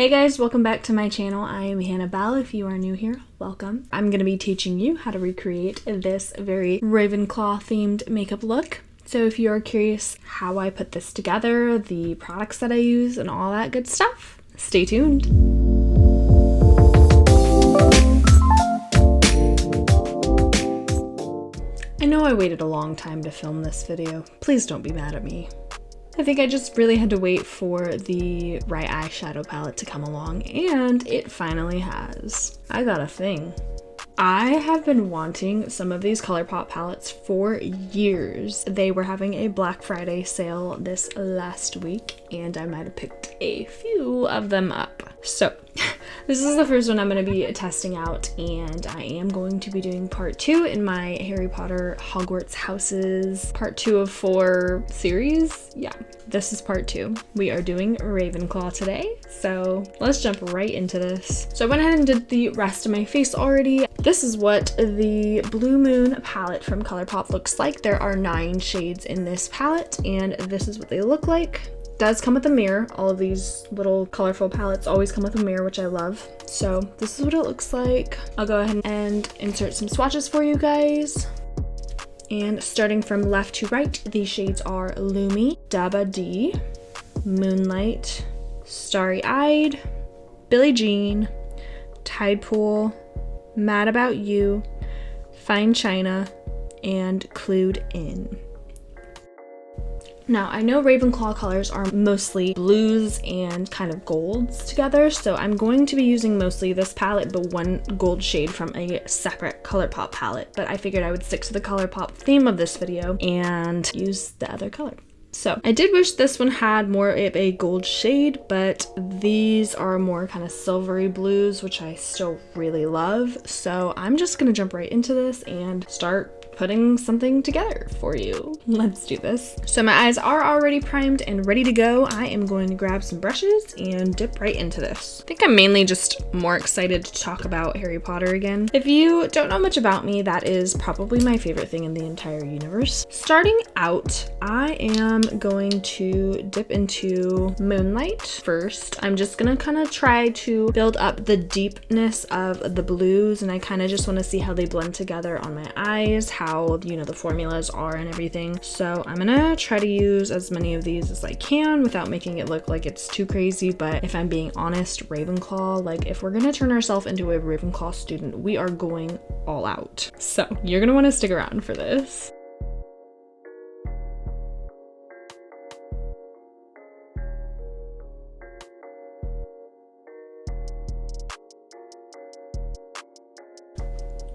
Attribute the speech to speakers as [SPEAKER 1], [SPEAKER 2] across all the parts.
[SPEAKER 1] Hey guys, welcome back to my channel. I am Hannah. If you are new here, welcome. I'm going to be teaching you how to recreate this very Ravenclaw themed makeup look. So if you are curious how I put this together, the products that I use, and all that good stuff, stay tuned. I know I waited a long time to film this video. Please don't be mad at me. I think I just really had to wait for the right eyeshadow palette to come along, and it finally has. I got a thing. I have been wanting some of these Colourpop palettes for years. They were having a Black Friday sale this last week, and I might have picked a few of them up. So this is the first one I'm going to be testing out, and I am going to be doing part 2 in my Harry Potter Hogwarts Houses part 2 of 4 series. Yeah, this is part 2. We are doing Ravenclaw today, so let's jump right into this. So I went ahead and did the rest of my face already. This is what the Blue Moon palette from Colourpop looks like. There are 9 shades in this palette, and this is what they look like. Does come with a mirror. All of these little colorful palettes always come with a mirror, which I love. So this is what it looks like. I'll go ahead and insert some swatches for you guys. And starting from left to right, these shades are Lumi, Daba D, Moonlight, Starry Eyed, Billie Jean, Tide Pool, Mad About You, Fine China, and Clued In. Now, I know Ravenclaw colors are mostly blues and kind of golds together, so I'm going to be using mostly this palette, but one gold shade from a separate Colourpop palette. But I figured I would stick to the Colourpop theme of this video and use the other color. So I did wish this one had more of a gold shade, but these are more kind of silvery blues, which I still really love. So I'm just gonna jump right into this and start putting something together for you. Let's do this. So my eyes are already primed and ready to go. I am going to grab some brushes and dip right into this. I think I'm mainly just more excited to talk about Harry Potter again. If you don't know much about me, that is probably my favorite thing in the entire universe. Starting out, I am going to dip into Moonlight first. I'm just gonna kind of try to build up the deepness of the blues, and I kind of just want to see how they blend together on my eyes, how, you know, the formulas are and everything. So I'm gonna try to use as many of these as I can without making it look like it's too crazy. But if I'm being honest, Ravenclaw, like if we're gonna turn ourselves into a Ravenclaw student, we are going all out. So you're gonna want to stick around for this.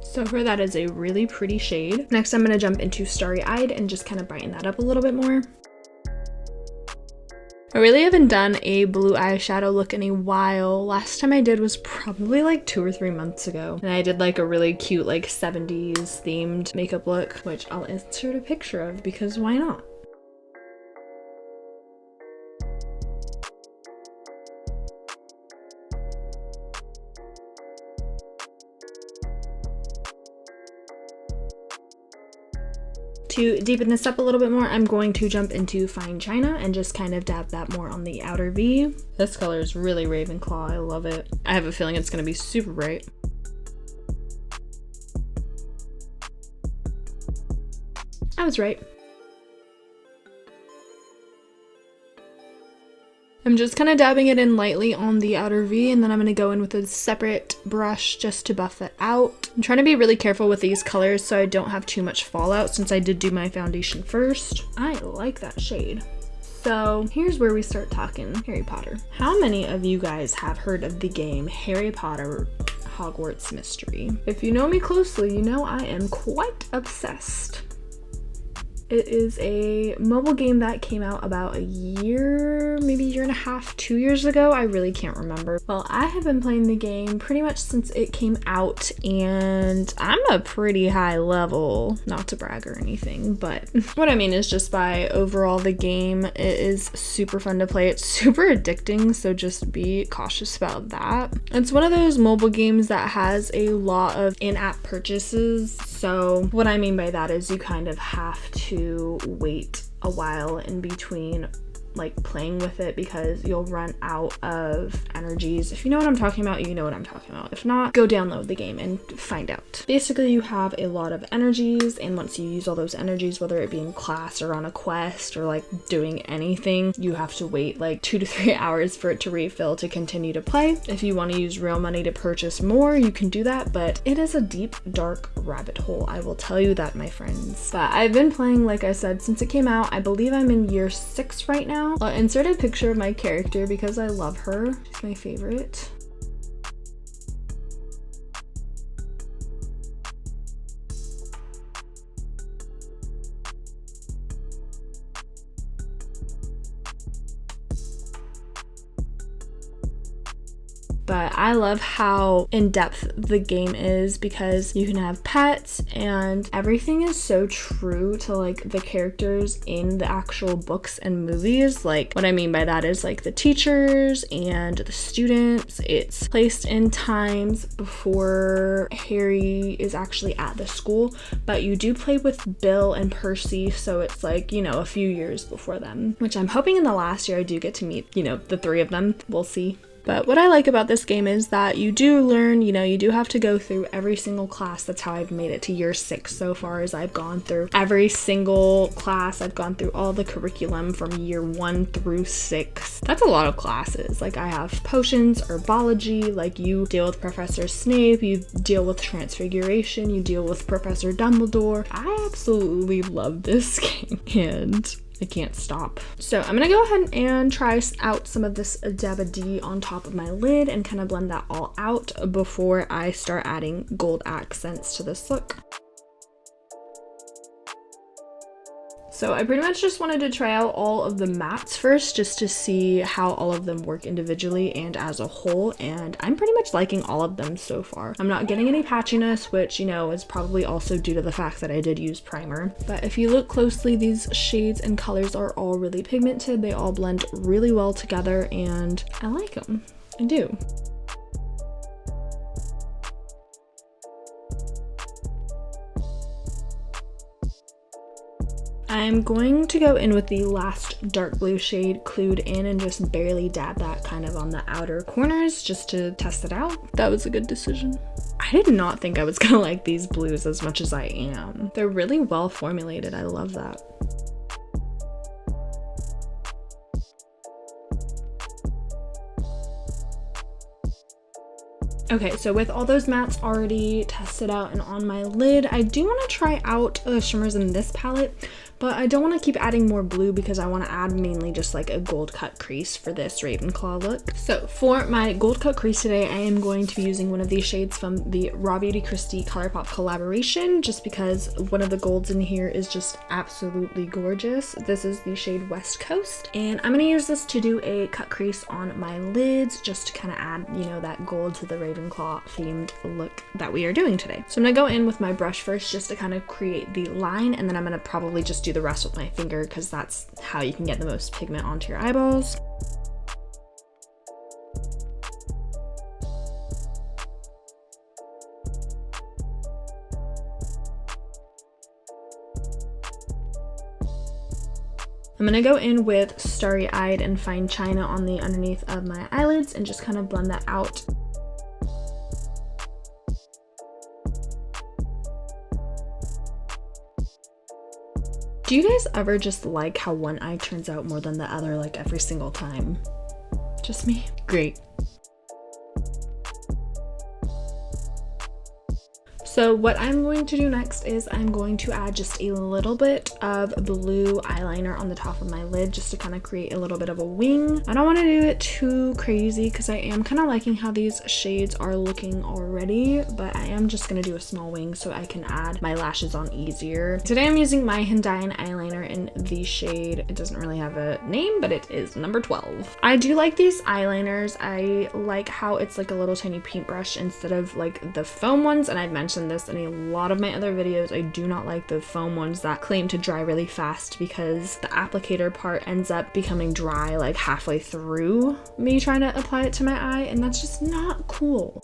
[SPEAKER 1] So for that is a really pretty shade. Next, I'm gonna jump into Starry Eyed and just kind of brighten that up a little bit more. I really haven't done a blue eyeshadow look in a while. Last time I did was probably like 2 or 3 months ago. And I did like a really cute like 70s themed makeup look, which I'll insert a picture of because why not? To deepen this up a little bit more, I'm going to jump into Fine China and just kind of dab that more on the outer V. This color is really Ravenclaw. I love it. I have a feeling it's going to be super bright. I was right. I'm just kind of dabbing it in lightly on the outer V, and then I'm going to go in with a separate brush just to buff it out. I'm trying to be really careful with these colors so I don't have too much fallout since I did do my foundation first. I like that shade. So here's where we start talking Harry Potter. How many of you guys have heard of the game Harry Potter Hogwarts Mystery? If you know me closely, you know I am quite obsessed. It is a mobile game that came out about a year, maybe a year and a half, 2 years ago. I really can't remember. Well, I have been playing the game pretty much since it came out, and I'm a pretty high level, not to brag or anything, but what I mean is just by overall the game, it is super fun to play. It's super addicting, so just be cautious about that. It's one of those mobile games that has a lot of in-app purchases. So what I mean by that is you kind of have to wait a while in between like playing with it because you'll run out of energies. If you know what I'm talking about, you know what I'm talking about. If not, go download the game and find out. Basically, you have a lot of energies, and once you use all those energies, whether it be in class or on a quest or like doing anything, you have to wait like 2 to 3 hours for it to refill to continue to play. If you want to use real money to purchase more, you can do that, but it is a deep, dark rabbit hole. I will tell you that, my friends. But I've been playing, like I said, since it came out. I believe I'm in year 6 right now. I'll insert a picture of my character because I love her. She's my favorite. But I love how in-depth the game is because you can have pets and everything is so true to like the characters in the actual books and movies. Like what I mean by that is like the teachers and the students. It's placed in times before Harry is actually at the school, but you do play with Bill and Percy, so it's like, you know, a few years before them, which I'm hoping in the last year I do get to meet, you know, the 3 of them. We'll see. But what I like about this game is that you do learn, you know, you do have to go through every single class. That's how I've made it to year 6 so far, as I've gone through every single class. I've gone through all the curriculum from year 1 through 6. That's a lot of classes. Like I have potions, herbology, like you deal with Professor Snape, you deal with Transfiguration, you deal with Professor Dumbledore. I absolutely love this game and I can't stop. So I'm gonna go ahead and try out some of this Dabba D on top of my lid and kind of blend that all out before I start adding gold accents to this look. So I pretty much just wanted to try out all of the mattes first just to see how all of them work individually and as a whole, and I'm pretty much liking all of them so far. I'm not getting any patchiness, which, you know, is probably also due to the fact that I did use primer. But if you look closely, these shades and colors are all really pigmented. They all blend really well together and I like them. I do. I'm going to go in with the last dark blue shade Clued In and just barely dab that kind of on the outer corners just to test it out. That was a good decision. I did not think I was gonna like these blues as much as I am. They're really well formulated. I love that. Okay, so with all those mattes already tested out and on my lid, I do want to try out the shimmers in this palette, but I don't want to keep adding more blue because I want to add mainly just like a gold cut crease for this Ravenclaw look. So for my gold cut crease today, I am going to be using one of these shades from the Raw Beauty Christie Colourpop collaboration, just because one of the golds in here is just absolutely gorgeous. This is the shade West Coast, and I'm going to use this to do a cut crease on my lids just to kind of add, you know, that gold to the Ravenclaw themed look that we are doing today. So I'm going to go in with my brush first just to kind of create the line, and then I'm going to probably just do the rest with my finger because that's how you can get the most pigment onto your eyeballs. I'm gonna go in with Starry Eyed and Fine China on the underneath of my eyelids and just kind of blend that out. Do you guys ever just like how one eye turns out more than the other like every single time? Just me? Great. So what I'm going to do next is I'm going to add just a little bit of blue eyeliner on the top of my lid just to kind of create a little bit of a wing. I don't want to do it too crazy because I am kind of liking how these shades are looking already, but I am just going to do a small wing so I can add my lashes on easier. Today I'm using my Hindine eyeliner in the shade, it doesn't really have a name, but it is number 12. I do like these eyeliners. I like how it's like a little tiny paintbrush instead of like the foam ones, and I've mentioned this in a lot of my other videos. I do not like the foam ones that claim to dry really fast because the applicator part ends up becoming dry like halfway through me trying to apply it to my eye, and that's just not cool.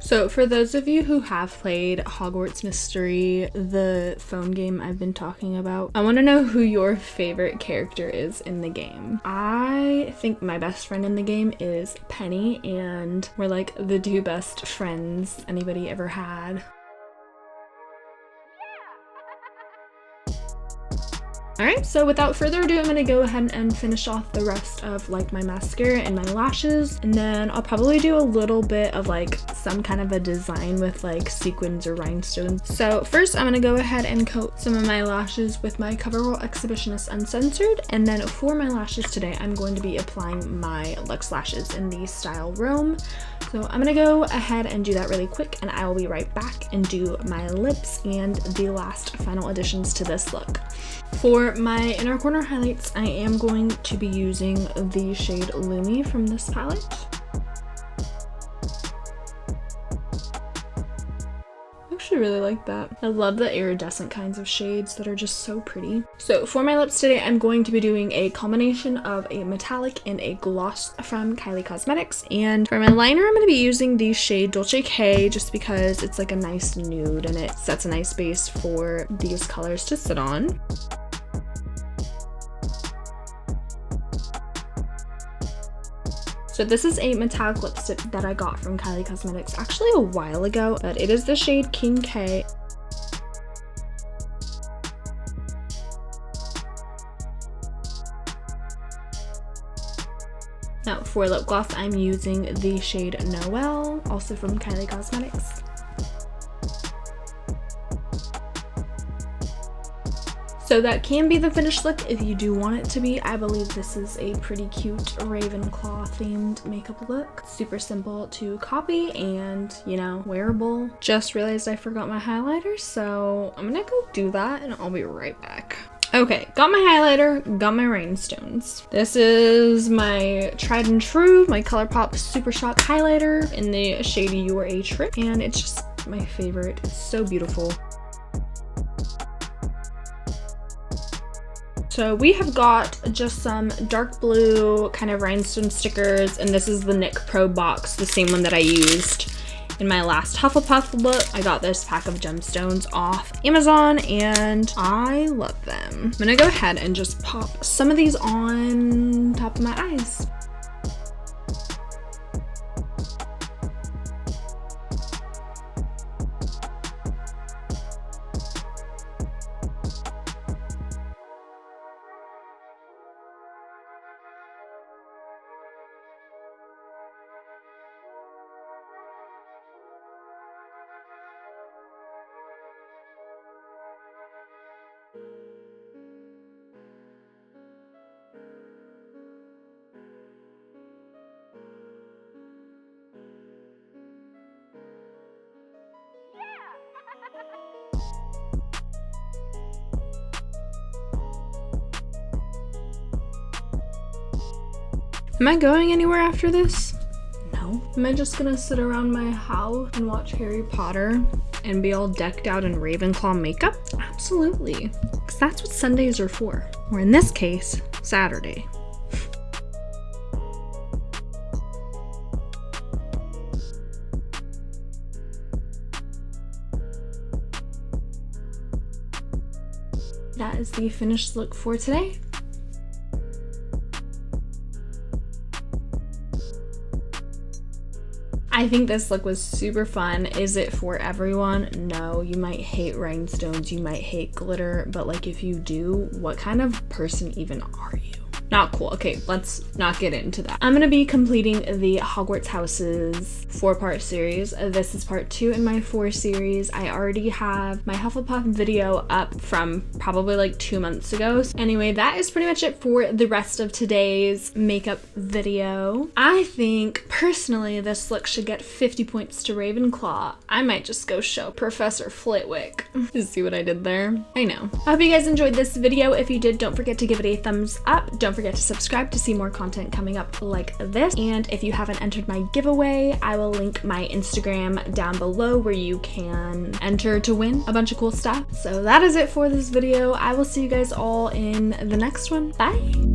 [SPEAKER 1] So for those of you who have played Hogwarts Mystery, the phone game I've been talking about, I want to know who your favorite character is in the game. I think my best friend in the game is Penny, and we're like the two best friends anybody ever had. Alright, so without further ado, I'm gonna go ahead and finish off the rest of like my mascara and my lashes, and then I'll probably do a little bit of like some kind of a design with like sequins or rhinestones. So first I'm gonna go ahead and coat some of my lashes with my CoverGirl Exhibitionist Uncensored, and then for my lashes today I'm going to be applying my Luxe lashes in the style Rome. So I'm gonna go ahead and do that really quick, and I will be right back and do my lips and the last final additions to this look. For my inner corner highlights, I am going to be using the shade Lumi from this palette. I actually really like that. I love the iridescent kinds of shades that are just so pretty. So for my lips today, I'm going to be doing a combination of a metallic and a gloss from Kylie Cosmetics. And for my liner, I'm going to be using the shade Dolce K just because it's like a nice nude and it sets a nice base for these colors to sit on. So this is a metallic lipstick that I got from Kylie Cosmetics actually a while ago, but it is the shade King K. Now for lip gloss, I'm using the shade Noelle, also from Kylie Cosmetics. So that can be the finished look if you do want it to be. I believe this is a pretty cute Ravenclaw themed makeup look. Super simple to copy and, you know, wearable. Just realized I forgot my highlighter, so I'm gonna go do that and I'll be right back. Okay, got my highlighter, got my rhinestones. This is my tried and true, my Colourpop Super Shock highlighter in the shade You Are a Trip, and it's just my favorite. It's so beautiful. So we have got just some dark blue kind of rhinestone stickers, and this is the NYX Pro box, the same one that I used in my last Hufflepuff look. I got this pack of gemstones off Amazon and I love them. I'm gonna go ahead and just pop some of these on top of my eyes. Am I going anywhere after this? No. Am I just gonna sit around my house and watch Harry Potter and be all decked out in Ravenclaw makeup? Absolutely. Because that's what Sundays are for. Or in this case, Saturday. That is the finished look for today. I think this look was super fun. Is it for everyone? No, you might hate rhinestones, you might hate glitter, but like if you do, what kind of person even are you? Not cool. Okay, let's not get into that. I'm gonna be completing the Hogwarts Houses 4-part series. This is part 2 in my 4 series. I already have my Hufflepuff video up from probably like 2 months ago. So anyway, that is pretty much it for the rest of today's makeup video. I think personally this look should get 50 points to Ravenclaw. I might just go show Professor Flitwick. You see what I did there? I know. I hope you guys enjoyed this video. If you did, don't forget to give it a thumbs up. Don't forget to subscribe to see more content coming up like this. And if you haven't entered my giveaway, I will link my Instagram down below where you can enter to win a bunch of cool stuff. So that is it for this video. I will see you guys all in the next one. Bye!